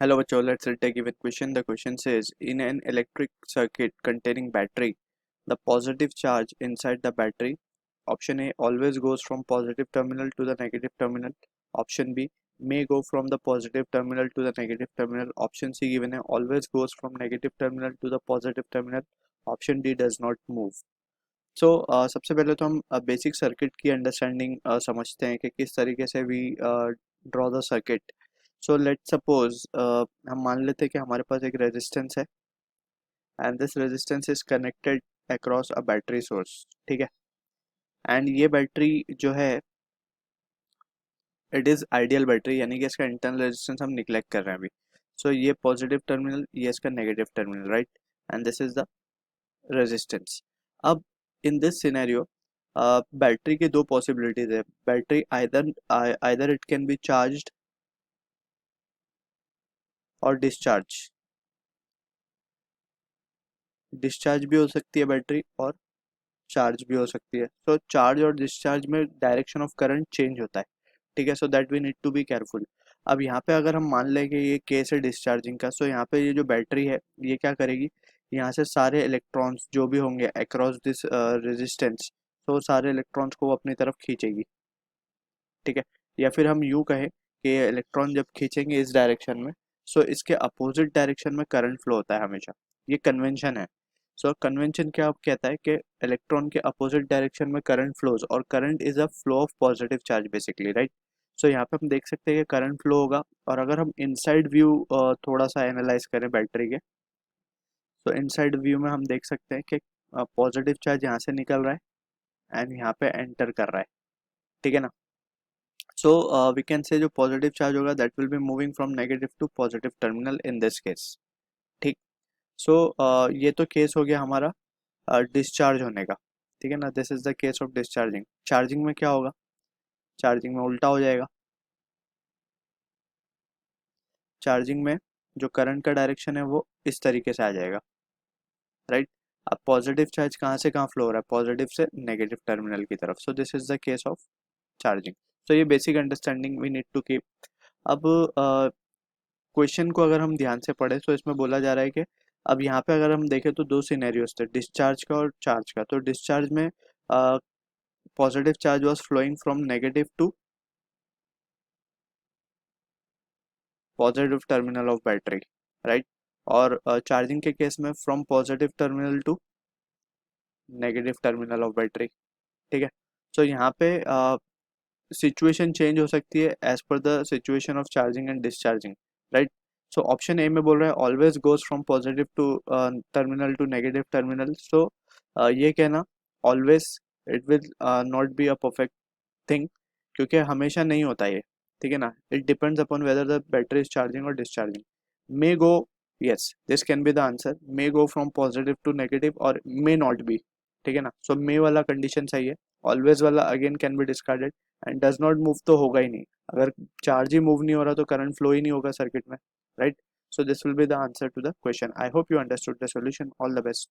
Hello, Bacho. Let's take with question. The question says, in an electric circuit containing battery, the positive charge inside the battery, option A, always goes from positive terminal to the negative terminal. Option B, may go from the positive terminal to the negative terminal. Option C, given a, always goes from negative terminal to the positive terminal. Option D, does not move. सो सबसे पहले तो हम basic circuit की understanding समझते हैं कि किस तरीके से we draw the circuit. So let suppose हम मान लेते हैं कि हमारे पास एक रेजिस्टेंस है and this resistance is connected across a battery source. ठीक है. एंड ये बैटरी जो है इट इज़ आइडियल बैटरी, यानी कि इसका इंटरनल रेजिस्टेंस हम निग्लेक्ट कर रहे हैं अभी. सो ये पॉजिटिव टर्मिनल, ये इसका negative terminal, right. And this is the resistance. अब इन दिस सिनेरियो बैटरी के दो पॉसिबिलिटीज है. Battery either either it can be charged और डिस्चार्ज. डिस्चार्ज भी हो सकती है बैटरी और चार्ज भी हो सकती है. तो चार्ज और डिस्चार्ज में डायरेक्शन ऑफ करंट चेंज होता है. ठीक है. So that we need to be careful. अब यहाँ पे अगर हम मान लें कि ये केस है डिस्चार्जिंग का, सो यहाँ पे ये जो बैटरी है ये क्या करेगी, यहाँ से सारे इलेक्ट्रॉन्स जो भी होंगे अक्रॉस दिस रेजिस्टेंस, तो सारे इलेक्ट्रॉन्स को वो अपनी तरफ खींचेगी. ठीक है. या फिर हम यूँ कहें कि इलेक्ट्रॉन जब खींचेंगे इस डायरेक्शन में, सो इसके अपोजिट डायरेक्शन में करंट फ्लो होता है हमेशा. ये कन्वेंशन है. सो कन्वेंशन क्या कहता है कि इलेक्ट्रॉन के अपोजिट डायरेक्शन में करंट फ्लोज, और current is a flow of positive charge basically, right. So यहाँ पे हम देख सकते हैं कि करंट फ्लो होगा. और अगर हम इनसाइड व्यू थोड़ा सा एनालाइज करें बैटरी के, तो इनसाइड व्यू में हम देख सकते हैं कि पॉजिटिव चार्ज यहाँ से निकल रहा है एंड यहाँ पे एंटर कर रहा है. ठीक है ना. सो वी कैन से जो पॉजिटिव चार्ज होगा that will be moving from negative to positive terminal in this case. ठीक. सो ये तो केस हो गया हमारा डिस्चार्ज होने का. ठीक है ना. This is the case of discharging. Charging में क्या होगा, चार्जिंग में उल्टा हो जाएगा. चार्जिंग में जो करंट का डायरेक्शन है वो इस तरीके से आ जाएगा, राइट. अब पॉजिटिव चार्ज कहाँ से कहाँ फ्लो हो रहा है, पॉजिटिव से नेगेटिव टर्मिनल की तरफ. So this is the case of charging. So ये basic understanding we need to keep. अब क्वेश्चन को अगर हम ध्यान से पढ़े तो इसमें बोला जा रहा है कि अब यहाँ पे अगर हम देखें तो दो सिनेरियोस थे, डिस्चार्ज का और चार्ज का. तो डिस्चार्ज में positive charge was flowing from negative to positive terminal of battery, right. और चार्जिंग के केस में from positive terminal to negative terminal of battery. ठीक है. सो यहाँ पे सिचुएशन चेंज हो सकती है एज पर the situation of charging and discharging, right. So option a में बोल रहा है always goes from positive to terminal to negative terminal. So ये कहना always it will not be a perfect thing, क्योंकि हमेशा नहीं होता ये. ठीक है ना. It depends upon whether the battery is charging और discharging. May go, yes this can be the answer, may go from positive to negative और मे नॉट बी. ठीक है ना. सो मे वाला कंडीशन सही है. ऑलवेज वाला again can be discarded. And does not move तो होगा ही नहीं. अगर चार्ज ही मूव नहीं हो रहा तो करंट फ्लो ही नहीं होगा सर्किट में, right. So this will be the answer to the question. I hope you understood the solution. All the best.